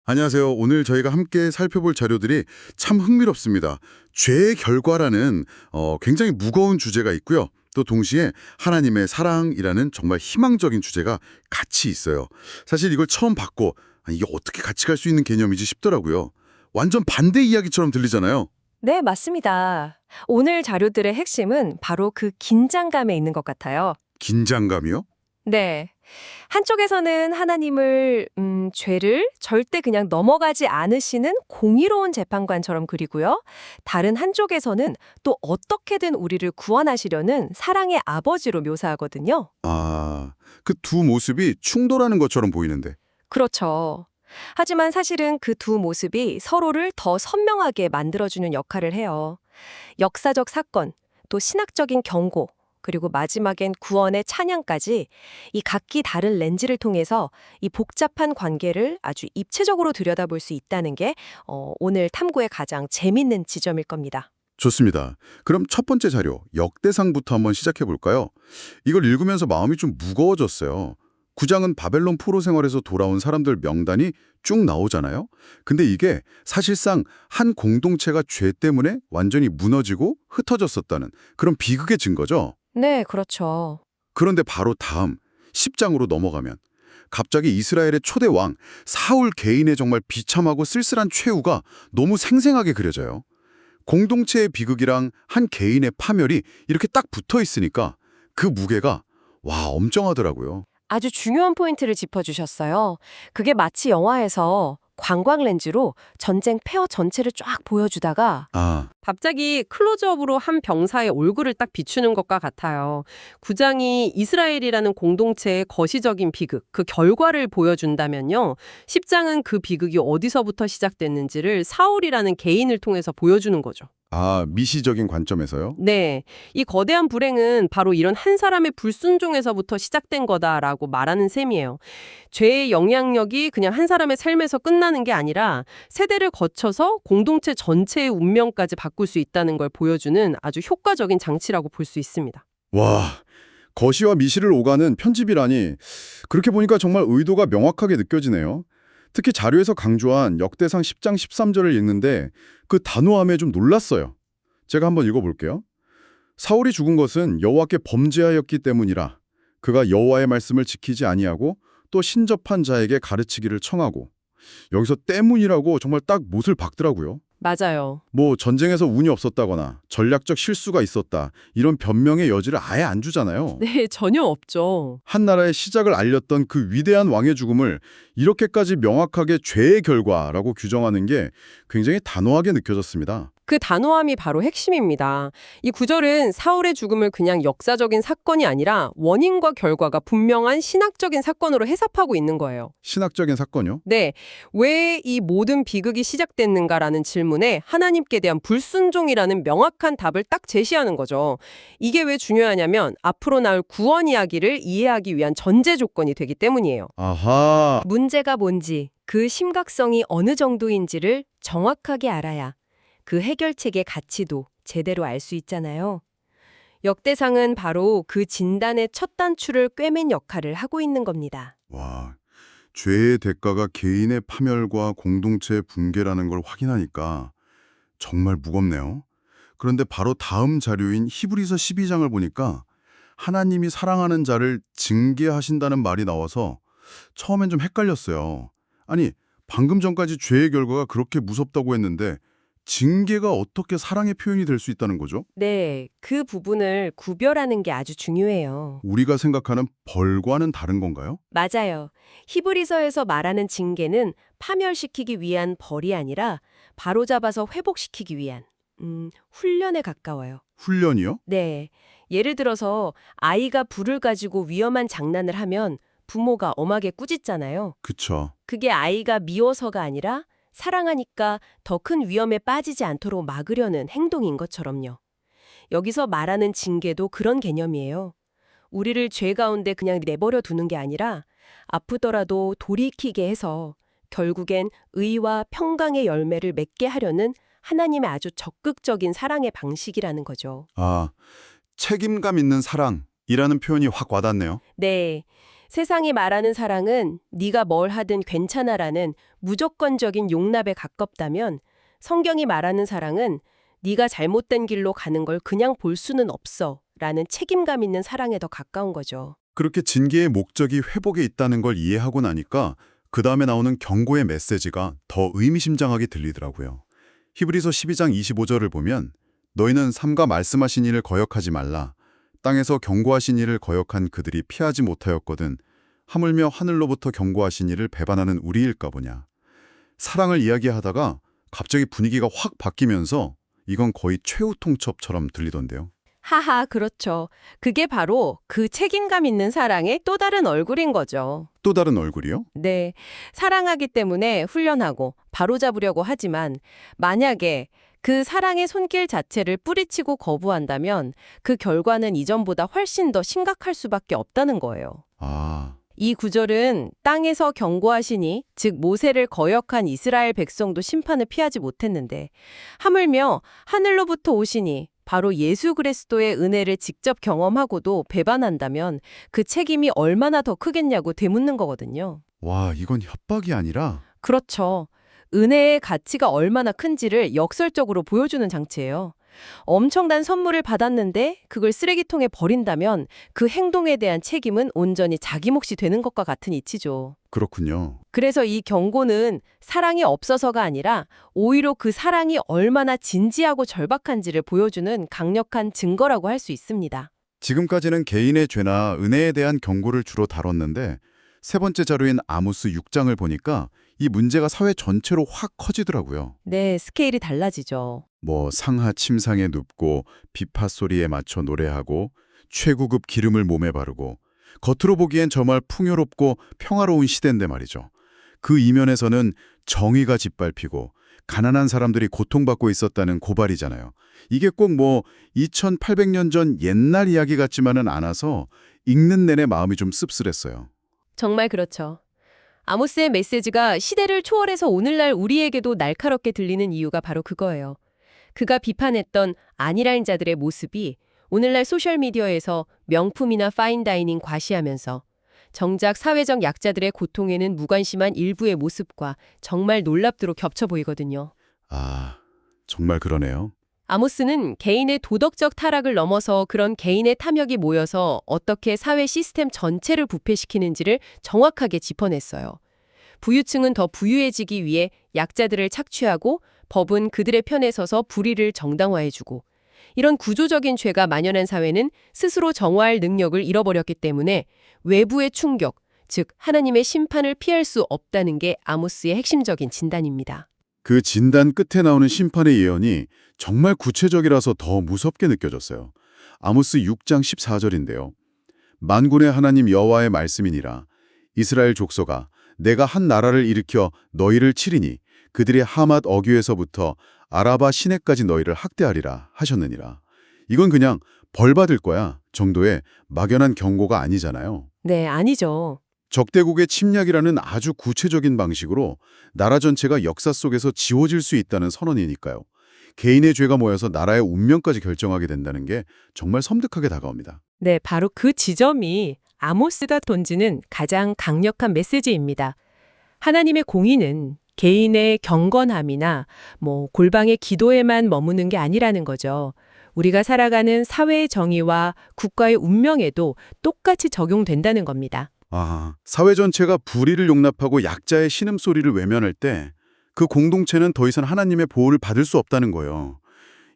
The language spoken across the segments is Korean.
안녕하세요. 오늘 저희가 함께 살펴볼 자료들이 참 흥미롭습니다. 죄의 결과라는 굉장히 무거운 주제가 있고요. 또 동시에 하나님의 사랑이라는 정말 희망적인 주제가 같이 있어요. 사실 이걸 처음 받고 이게 어떻게 같이 갈 수 있는 개념이지 싶더라고요. 완전 반대 이야기처럼 들리잖아요. 네, 맞습니다. 오늘 자료들의 핵심은 바로 그 긴장감에 있는 것 같아요. 긴장감이요? 네. 한쪽에서는 하나님을, 죄를 절대 그냥 넘어가지 않으시는 공의로운 재판관처럼 그리고요. 다른 한쪽에서는 또 어떻게든 우리를 구원하시려는 사랑의 아버지로 묘사하거든요. 아, 그 두 모습이 충돌하는 것처럼 보이는데. 그렇죠. 하지만 사실은 그 두 모습이 서로를 더 선명하게 만들어주는 역할을 해요. 역사적 사건, 또 신학적인 경고, 그리고 마지막엔 구원의 찬양까지 이 각기 다른 렌즈를 통해서 이 복잡한 관계를 아주 입체적으로 들여다볼 수 있다는 게 오늘 탐구의 가장 재밌는 지점일 겁니다. 좋습니다. 그럼 첫 번째 자료, 역대상부터 한번 시작해 볼까요? 이걸 읽으면서 마음이 좀 무거워졌어요. 9장은 바벨론 포로 생활에서 돌아온 사람들 명단이 쭉 나오잖아요. 근데 이게 사실상 한 공동체가 죄 때문에 완전히 무너지고 흩어졌었다는 그런 비극의 증거죠. 네, 그렇죠. 그런데 바로 다음 10장으로 넘어가면 갑자기 이스라엘의 초대 왕 사울 개인의 정말 비참하고 쓸쓸한 최후가 너무 생생하게 그려져요. 공동체의 비극이랑 한 개인의 파멸이 이렇게 딱 붙어 있으니까 그 무게가 와 엄청하더라고요. 아주 중요한 포인트를 짚어주셨어요. 그게 마치 영화에서 관광 렌즈로 전쟁 폐허 전체를 쫙 보여주다가 아, 갑자기 클로즈업으로 한 병사의 얼굴을 딱 비추는 것과 같아요. 9장이 이스라엘이라는 공동체의 거시적인 비극, 그 결과를 보여준다면요. 10장은 그 비극이 어디서부터 시작됐는지를 사울이라는 개인을 통해서 보여주는 거죠. 미시적인 관점에서요? 네, 이 거대한 불행은 바로 이런 한 사람의 불순종에서부터 시작된 거다라고 말하는 셈이에요. 죄의 영향력이 그냥 한 사람의 삶에서 끝나는 게 아니라 세대를 거쳐서 공동체 전체의 운명까지 바꿀 수 있다는 걸 보여주는 아주 효과적인 장치라고 볼 수 있습니다. 와, 거시와 미시를 오가는 편집이라니 그렇게 보니까 정말 의도가 명확하게 느껴지네요. 특히 자료에서 강조한 역대상 10장 13절을 읽는데 그 단호함에 좀 놀랐어요. 제가 한번 읽어볼게요. 사울이 죽은 것은 여호와께 범죄하였기 때문이라. 그가 여호와의 말씀을 지키지 아니하고 또 신접한 자에게 가르치기를 청하고. 여기서 때문이라고 정말 딱 못을 박더라고요. 맞아요. 뭐 전쟁에서 운이 없었다거나 전략적 실수가 있었다 이런 변명의 여지를 아예 안 주잖아요. 네, 전혀 없죠. 한 나라의 시작을 알렸던 그 위대한 왕의 죽음을 이렇게까지 명확하게 죄의 결과라고 규정하는 게 굉장히 단호하게 느껴졌습니다. 그 단호함이 바로 핵심입니다. 이 구절은 사울의 죽음을 그냥 역사적인 사건이 아니라 원인과 결과가 분명한 신학적인 사건으로 해석하고 있는 거예요. 신학적인 사건이요? 네, 왜 이 모든 비극이 시작됐는가라는 질문에 하나님께 대한 불순종이라는 명확한 답을 딱 제시하는 거죠. 이게 왜 중요하냐면 앞으로 나올 구원 이야기를 이해하기 위한 전제 조건이 되기 때문이에요. 아하, 문제가 뭔지, 그 심각성이 어느 정도인지를 정확하게 알아야 그 해결책의 가치도 제대로 알 수 있잖아요. 역대상은 바로 그 진단의 첫 단추를 꿰맨 역할을 하고 있는 겁니다. 와, 죄의 대가가 개인의 파멸과 공동체의 붕괴라는 걸 확인하니까 정말 무겁네요. 그런데 바로 다음 자료인 히브리서 12장을 보니까 하나님이 사랑하는 자를 징계하신다는 말이 나와서 처음엔 좀 헷갈렸어요. 아니, 방금 전까지 죄의 결과가 그렇게 무섭다고 했는데 징계가 어떻게 사랑의 표현이 될 수 있다는 거죠? 네, 그 부분을 구별하는 게 아주 중요해요. 우리가 생각하는 벌과는 다른 건가요? 맞아요. 히브리서에서 말하는 징계는 파멸시키기 위한 벌이 아니라 바로잡아서 회복시키기 위한 훈련에 가까워요. 훈련이요? 네. 예를 들어서 아이가 불을 가지고 위험한 장난을 하면 부모가 엄하게 꾸짖잖아요. 그쵸. 그게 아이가 미워서가 아니라 사랑하니까 더 큰 위험에 빠지지 않도록 막으려는 행동인 것처럼요. 여기서 말하는 징계도 그런 개념이에요. 우리를 죄 가운데 그냥 내버려 두는 게 아니라 아프더라도 돌이키게 해서 결국엔 의와 평강의 열매를 맺게 하려는 하나님의 아주 적극적인 사랑의 방식이라는 거죠. 책임감 있는 사랑이라는 표현이 확 와닿네요. 네. 세상이 말하는 사랑은 네가 뭘 하든 괜찮아라는 무조건적인 용납에 가깝다면 성경이 말하는 사랑은 네가 잘못된 길로 가는 걸 그냥 볼 수는 없어라는 책임감 있는 사랑에 더 가까운 거죠. 그렇게 징계의 목적이 회복에 있다는 걸 이해하고 나니까 그 다음에 나오는 경고의 메시지가 더 의미심장하게 들리더라고요. 히브리서 12장 25절을 보면 너희는 삼가 말씀하신 이를 거역하지 말라. 땅에서 경고하신 이를 거역한 그들이 피하지 못하였거든. 하물며 하늘로부터 경고하신 이를 배반하는 우리일까 보냐. 사랑을 이야기하다가 갑자기 분위기가 확 바뀌면서 이건 거의 최후 통첩처럼 들리던데요. 하하, 그렇죠. 그게 바로 그 책임감 있는 사랑의 또 다른 얼굴인 거죠. 또 다른 얼굴이요? 네, 사랑하기 때문에 훈련하고 바로잡으려고 하지만 만약에 그 사랑의 손길 자체를 뿌리치고 거부한다면 그 결과는 이전보다 훨씬 더 심각할 수밖에 없다는 거예요. 아, 이 구절은 땅에서 경고하시니, 즉 모세를 거역한 이스라엘 백성도 심판을 피하지 못했는데 하물며 하늘로부터 오시니 바로 예수 그리스도의 은혜를 직접 경험하고도 배반한다면 그 책임이 얼마나 더 크겠냐고 되묻는 거거든요. 와, 이건 협박이 아니라 그렇죠. 은혜의 가치가 얼마나 큰지를 역설적으로 보여주는 장치예요. 엄청난 선물을 받았는데 그걸 쓰레기통에 버린다면 그 행동에 대한 책임은 온전히 자기 몫이 되는 것과 같은 이치죠. 그렇군요. 그래서 이 경고는 사랑이 없어서가 아니라 오히려 그 사랑이 얼마나 진지하고 절박한지를 보여주는 강력한 증거라고 할 수 있습니다. 지금까지는 개인의 죄나 은혜에 대한 경고를 주로 다뤘는데 세 번째 자료인 아모스 6장을 보니까 이 문제가 사회 전체로 확 커지더라고요. 네, 스케일이 달라지죠. 뭐 상하 침상에 눕고 비파 소리에 맞춰 노래하고 최고급 기름을 몸에 바르고 겉으로 보기엔 정말 풍요롭고 평화로운 시대인데 말이죠. 그 이면에서는 정의가 짓밟히고 가난한 사람들이 고통받고 있었다는 고발이잖아요. 이게 꼭 뭐 2800년 전 옛날 이야기 같지만은 않아서 읽는 내내 마음이 좀 씁쓸했어요. 정말 그렇죠. 아모스의 메시지가 시대를 초월해서 오늘날 우리에게도 날카롭게 들리는 이유가 바로 그거예요. 그가 비판했던 아니라인 자들의 모습이 오늘날 소셜미디어에서 명품이나 파인다이닝 과시하면서 정작 사회적 약자들의 고통에는 무관심한 일부의 모습과 정말 놀랍도록 겹쳐 보이거든요. 아, 정말 그러네요. 아모스는 개인의 도덕적 타락을 넘어서 그런 개인의 탐욕이 모여서 어떻게 사회 시스템 전체를 부패시키는지를 정확하게 짚어냈어요. 부유층은 더 부유해지기 위해 약자들을 착취하고 법은 그들의 편에 서서 불의를 정당화해주고 이런 구조적인 죄가 만연한 사회는 스스로 정화할 능력을 잃어버렸기 때문에 외부의 충격, 즉 하나님의 심판을 피할 수 없다는 게 아모스의 핵심적인 진단입니다. 그 진단 끝에 나오는 심판의 예언이 정말 구체적이라서 더 무섭게 느껴졌어요. 아모스 6장 14절인데요. 만군의 하나님 여호와의 말씀이니라. 이스라엘 족속아, 내가 한 나라를 일으켜 너희를 치리니 그들이 하맛 어귀에서부터 아라바 시내까지 너희를 학대하리라 하셨느니라. 이건 그냥 벌 받을 거야 정도의 막연한 경고가 아니잖아요. 네, 아니죠. 적대국의 침략이라는 아주 구체적인 방식으로 나라 전체가 역사 속에서 지워질 수 있다는 선언이니까요. 개인의 죄가 모여서 나라의 운명까지 결정하게 된다는 게 정말 섬뜩하게 다가옵니다. 네, 바로 그 지점이 아모스가 던지는 가장 강력한 메시지입니다. 하나님의 공의는 개인의 경건함이나 골방의 기도에만 머무는 게 아니라는 거죠. 우리가 살아가는 사회의 정의와 국가의 운명에도 똑같이 적용된다는 겁니다. 아, 사회 전체가 불의를 용납하고 약자의 신음소리를 외면할 때 그 공동체는 더 이상 하나님의 보호를 받을 수 없다는 거예요.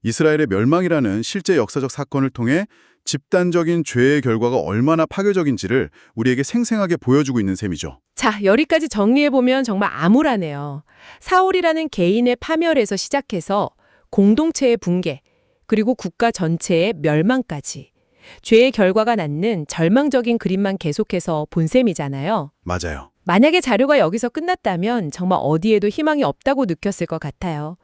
이스라엘의 멸망이라는 실제 역사적 사건을 통해 집단적인 죄의 결과가 얼마나 파괴적인지를 우리에게 생생하게 보여주고 있는 셈이죠. 자, 여기까지 정리해보면 정말 암울하네요. 사울이라는 개인의 파멸에서 시작해서 공동체의 붕괴, 그리고 국가 전체의 멸망까지. 죄의 결과가 낳는 절망적인 그림만 계속해서 본 셈이잖아요. 맞아요. 만약에 자료가 여기서 끝났다면 정말 어디에도 희망이 없다고 느꼈을 것 같아요.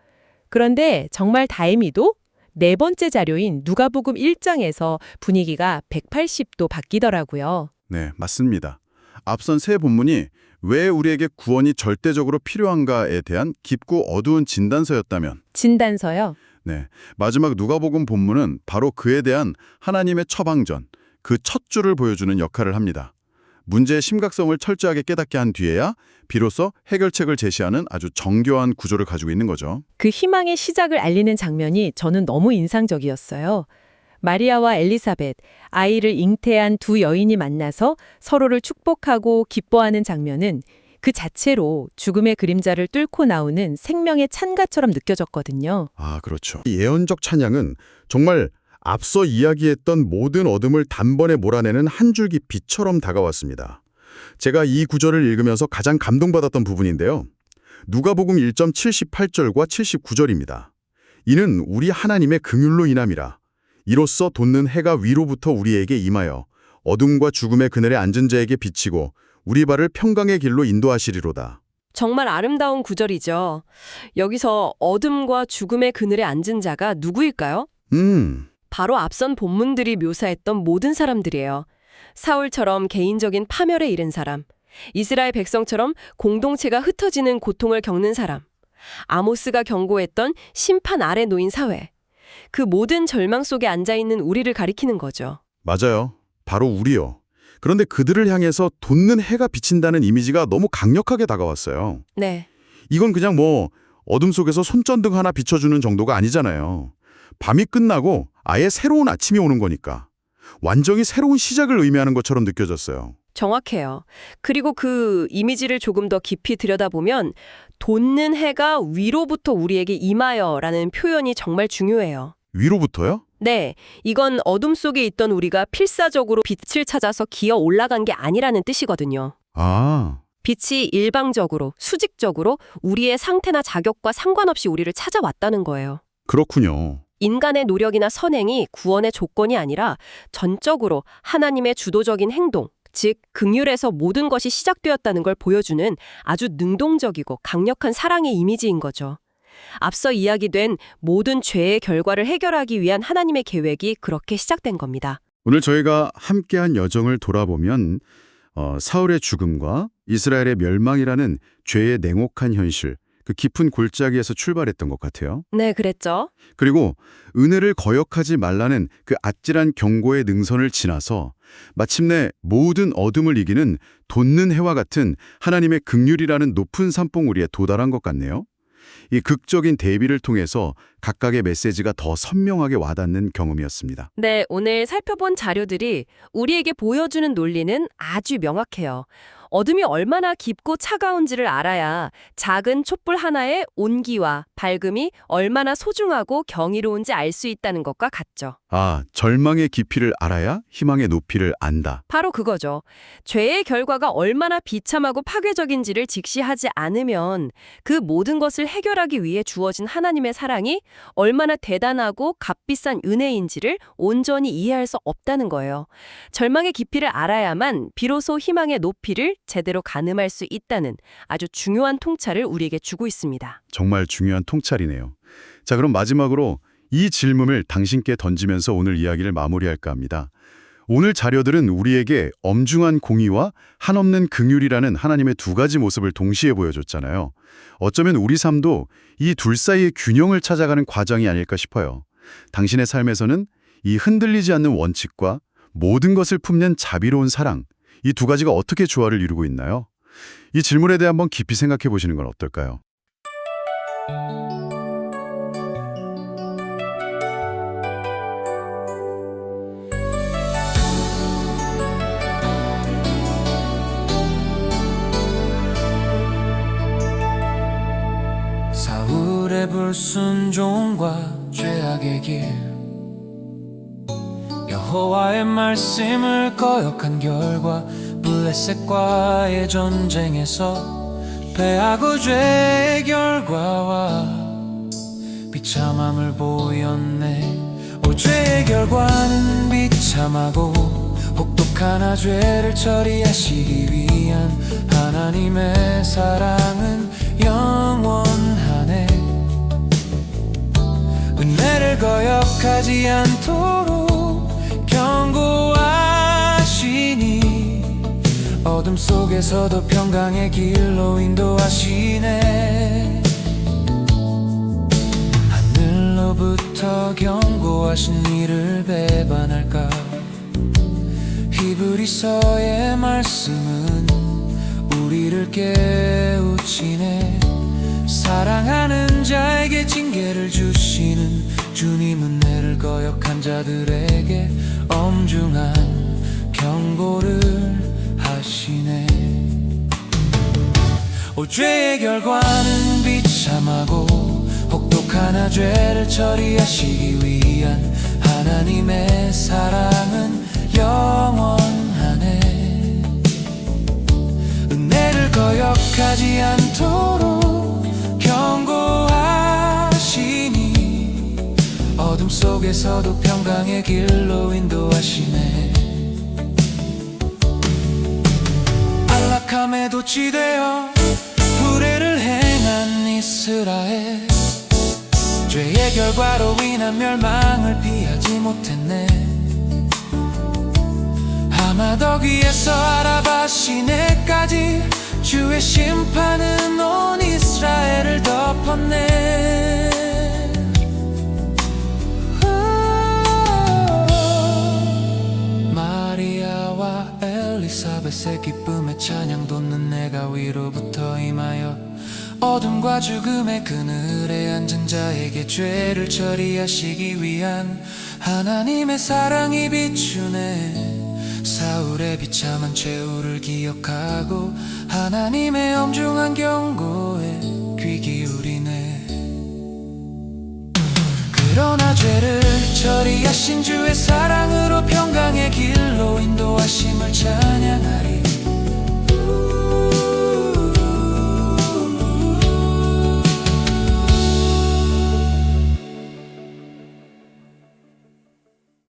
그런데 정말 다행히도 네 번째 자료인 누가복음 1장에서 분위기가 180도 바뀌더라고요. 네, 맞습니다. 앞선 세 본문이 왜 우리에게 구원이 절대적으로 필요한가에 대한 깊고 어두운 진단서였다면 진단서요? 네, 마지막 누가복음 본문은 바로 그에 대한 하나님의 처방전, 그 첫 줄을 보여주는 역할을 합니다. 문제의 심각성을 철저하게 깨닫게 한 뒤에야 비로소 해결책을 제시하는 아주 정교한 구조를 가지고 있는 거죠. 그 희망의 시작을 알리는 장면이 저는 너무 인상적이었어요. 마리아와 엘리사벳, 아이를 잉태한 두 여인이 만나서 서로를 축복하고 기뻐하는 장면은 그 자체로 죽음의 그림자를 뚫고 나오는 생명의 찬가처럼 느껴졌거든요. 아, 그렇죠. 이 예언적 찬양은 정말 앞서 이야기했던 모든 어둠을 단번에 몰아내는 한 줄기 빛처럼 다가왔습니다. 제가 이 구절을 읽으면서 가장 감동받았던 부분인데요. 누가복음 1점 78절과 79절입니다. 이는 우리 하나님의 긍휼로 인함이라. 이로써 돋는 해가 위로부터 우리에게 임하여 어둠과 죽음의 그늘에 앉은 자에게 비치고 우리 발을 평강의 길로 인도하시리로다. 정말 아름다운 구절이죠. 여기서 어둠과 죽음의 그늘에 앉은 자가 누구일까요? 바로 앞선 본문들이 묘사했던 모든 사람들이에요. 사울처럼 개인적인 파멸에 이른 사람, 이스라엘 백성처럼 공동체가 흩어지는 고통을 겪는 사람, 아모스가 경고했던 심판 아래 놓인 사회. 그 모든 절망 속에 앉아있는 우리를 가리키는 거죠. 맞아요. 바로 우리요. 그런데 그들을 향해서 돋는 해가 비친다는 이미지가 너무 강력하게 다가왔어요. 네. 이건 그냥 어둠 속에서 손전등 하나 비춰주는 정도가 아니잖아요. 밤이 끝나고 아예 새로운 아침이 오는 거니까. 완전히 새로운 시작을 의미하는 것처럼 느껴졌어요. 정확해요. 그리고 그 이미지를 조금 더 깊이 들여다보면 돋는 해가 위로부터 우리에게 임하여라는 표현이 정말 중요해요. 위로부터요? 네, 이건 어둠 속에 있던 우리가 필사적으로 빛을 찾아서 기어 올라간 게 아니라는 뜻이거든요. 아, 빛이 일방적으로, 수직적으로 우리의 상태나 자격과 상관없이 우리를 찾아왔다는 거예요. 그렇군요. 인간의 노력이나 선행이 구원의 조건이 아니라 전적으로 하나님의 주도적인 행동, 즉 긍휼에서 모든 것이 시작되었다는 걸 보여주는 아주 능동적이고 강력한 사랑의 이미지인 거죠. 앞서 이야기된 모든 죄의 결과를 해결하기 위한 하나님의 계획이 그렇게 시작된 겁니다. 오늘 저희가 함께한 여정을 돌아보면 사울의 죽음과 이스라엘의 멸망이라는 죄의 냉혹한 현실, 그 깊은 골짜기에서 출발했던 것 같아요. 네, 그랬죠. 그리고 은혜를 거역하지 말라는 그 아찔한 경고의 능선을 지나서 마침내 모든 어둠을 이기는 돋는 해와 같은 하나님의 긍휼이라는 높은 산봉우리에 도달한 것 같네요. 이 극적인 대비를 통해서 각각의 메시지가 더 선명하게 와닿는 경험이었습니다. 네, 오늘 살펴본 자료들이 우리에게 보여주는 논리는 아주 명확해요. 어둠이 얼마나 깊고 차가운지를 알아야 작은 촛불 하나의 온기와 밝음이 얼마나 소중하고 경이로운지 알 수 있다는 것과 같죠. 아, 절망의 깊이를 알아야 희망의 높이를 안다. 바로 그거죠. 죄의 결과가 얼마나 비참하고 파괴적인지를 직시하지 않으면 그 모든 것을 해결하기 위해 주어진 하나님의 사랑이 얼마나 대단하고 값비싼 은혜인지를 온전히 이해할 수 없다는 거예요. 절망의 깊이를 알아야만 비로소 희망의 높이를 제대로 가늠할 수 있다는 아주 중요한 통찰을 우리에게 주고 있습니다. 정말 중요한 통찰이네요. 자, 그럼 마지막으로 이 질문을 당신께 던지면서 오늘 이야기를 마무리할까 합니다. 오늘 자료들은 우리에게 엄중한 공의와 한없는 긍휼이라는 하나님의 두 가지 모습을 동시에 보여줬잖아요. 어쩌면 우리 삶도 이 둘 사이의 균형을 찾아가는 과정이 아닐까 싶어요. 당신의 삶에서는 이 흔들리지 않는 원칙과 모든 것을 품는 자비로운 사랑, 이 두 가지가 어떻게 조화를 이루고 있나요? 이 질문에 대해 한번 깊이 생각해 보시는 건 어떨까요? 사울의 불순종과 죄악의 길, 여호와의 말씀을 거역한 결과 블레셋과의 전쟁에서 패하고 죄의 결과와 비참함을 보였네. 오, 죄의 결과는 비참하고 혹독하나 죄를 처리하시기 위한 하나님의 사랑은 영원하네. 은혜를 거역하지 않도록 경고하시니 어둠 속에서도 평강의 길로 인도하시네. 하늘로부터 경고하신 이를 배반할까? 히브리 히브리서의 말씀은 우리를 깨우치네. 사랑하는 자에게 징계를 주시는 주님, 은혜를 거역한 자들에게 엄중한 경고를 하시네. 오, 죄의 결과는 비참하고 혹독하나 죄를 처리하시기 위한 하나님의 사랑은 영원하네. 은혜를 거역하지 않도록 경고하시니 어둠 속에서도 평강의 길로 인도하시네. 안락함에 도취되어 불의를 행한 이스라엘, 죄의 결과로 인한 멸망을 피하지 못했네. 하마덕 위에서 아라바 시내까지 주의 심판은 온 이스라엘을 덮었네. 마리아와 엘리사벳의 기쁨의 찬양 돋는 내가 위로부터 임하여 어둠과 죽음의 그늘에 앉은 자에게 죄를 처리하시기 위한 하나님의 사랑이 비추네. 사울의 비참한 최후를 기억하고 하나님의 엄중한 경고에 귀 기울이네. 그러나 죄를 처리하신 주의 사랑으로 평강의 길로